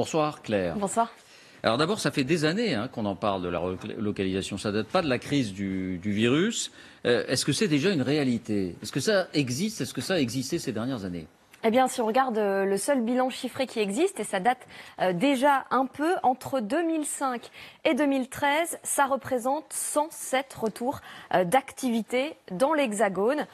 Bonsoir Claire. Bonsoir. Alors d'abord, ça fait des années qu'on en parle de la relocalisation. Ça ne date pas de la crise du virus. Est-ce que c'est déjà une réalité? Est-ce que ça existe? Est-ce que ça a existé ces dernières années? Eh bien, si on regarde le seul bilan chiffré qui existe, et ça date déjà un peu, entre 2005 et 2013, ça représente 107 retours d'activité dans l'Hexagone.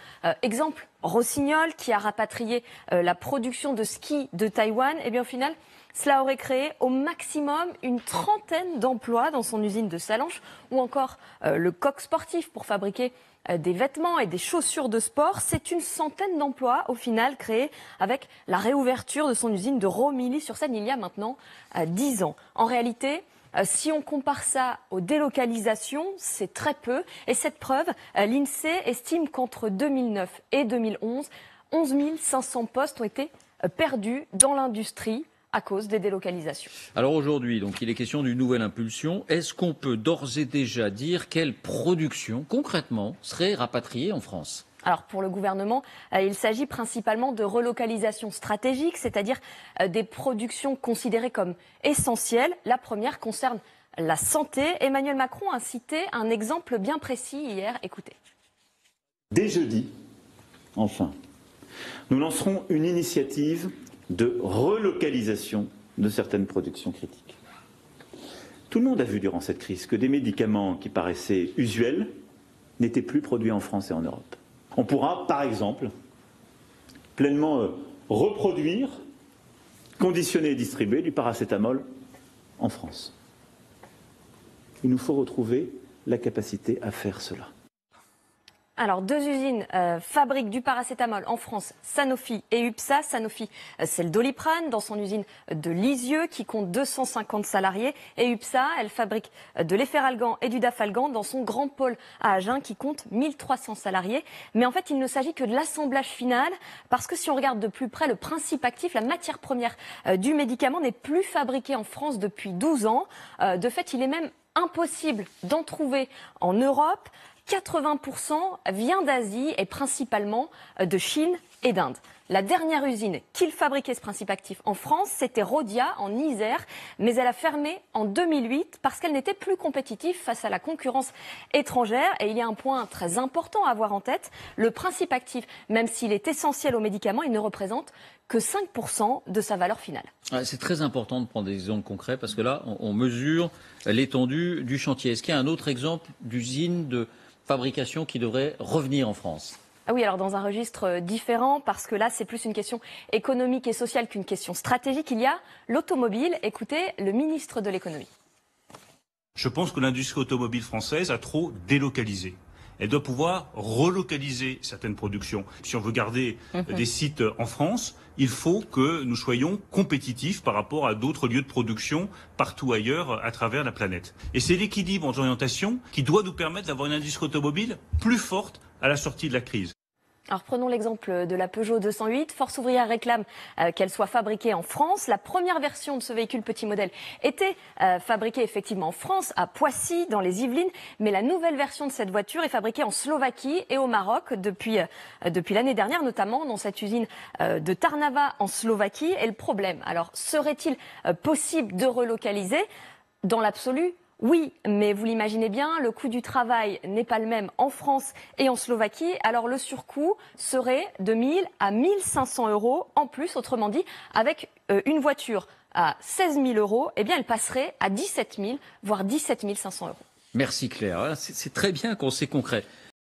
Exemple, Rossignol, qui a rapatrié la production de ski de Taïwan, eh bien au final, cela aurait créé au maximum une trentaine d'emplois dans son usine de Salanches, ou encore le Coq Sportif pour fabriquer des vêtements et des chaussures de sport. C'est une centaine d'emplois au final créés avec la réouverture de son usine de Romilly-sur-Seine il y a maintenant 10 ans. En réalité, si on compare ça aux délocalisations, c'est très peu. Et cette preuve, l'INSEE estime qu'entre 2009 et 2011, 11 500 postes ont été perdus dans l'industrie à cause des délocalisations. Alors aujourd'hui, donc, il est question d'une nouvelle impulsion. Est-ce qu'on peut d'ores et déjà dire quelle production, concrètement, serait rapatriée en France ? Alors pour le gouvernement, il s'agit principalement de relocalisation stratégique, c'est-à-dire des productions considérées comme essentielles. La première concerne la santé. Emmanuel Macron a cité un exemple bien précis hier. Écoutez. Dès jeudi, enfin, nous lancerons une initiative de relocalisation de certaines productions critiques. Tout le monde a vu durant cette crise que des médicaments qui paraissaient usuels n'étaient plus produits en France et en Europe. On pourra, par exemple, pleinement reproduire, conditionner et distribuer du paracétamol en France. Il nous faut retrouver la capacité à faire cela. Alors, deux usines fabriquent du paracétamol en France, Sanofi et UPSA. Sanofi, c'est le Doliprane dans son usine de Lisieux qui compte 250 salariés. Et UPSA, elle fabrique de l'Efferalgan et du Dafalgan dans son grand pôle à Agen qui compte 1300 salariés. Mais en fait, il ne s'agit que de l'assemblage final parce que si on regarde de plus près le principe actif, la matière première du médicament n'est plus fabriquée en France depuis 12 ans. De fait, il est même impossible d'en trouver en Europe. 80% vient d'Asie et principalement de Chine et d'Inde. La dernière usine qui fabriquait ce principe actif en France, c'était Rhodia en Isère, mais elle a fermé en 2008 parce qu'elle n'était plus compétitive face à la concurrence étrangère. Et il y a un point très important à avoir en tête, le principe actif, même s'il est essentiel aux médicaments, il ne représente que 5% de sa valeur finale. C'est très important de prendre des exemples concrets parce que là, on mesure l'étendue du chantier. Est-ce qu'il y a un autre exemple d'usine de fabrication qui devrait revenir en France? Ah oui, alors dans un registre différent, parce que là, c'est plus une question économique et sociale qu'une question stratégique. Il y a l'automobile. Écoutez le ministre de l'économie. Je pense que l'industrie automobile française a trop délocalisé. Elle doit pouvoir relocaliser certaines productions. Si on veut garder des sites en France, il faut que nous soyons compétitifs par rapport à d'autres lieux de production partout ailleurs à travers la planète. Et c'est l'équilibre entre orientation qui doit nous permettre d'avoir une industrie automobile plus forte à la sortie de la crise. Alors prenons l'exemple de la Peugeot 208. Force ouvrière réclame qu'elle soit fabriquée en France. La première version de ce véhicule petit modèle était fabriquée effectivement en France, à Poissy, dans les Yvelines. Mais la nouvelle version de cette voiture est fabriquée en Slovaquie et au Maroc depuis l'année dernière, notamment dans cette usine de Trnava en Slovaquie. Et le problème, alors serait-il possible de relocaliser? Dans l'absolu, oui, mais vous l'imaginez bien, le coût du travail n'est pas le même en France et en Slovaquie. Alors le surcoût serait de 1 000 à 1 500 euros en plus. Autrement dit, avec une voiture à 16 000 euros, eh bien elle passerait à 17 000, voire 17 500 euros. Merci Claire. C'est très bien qu'on sait concret.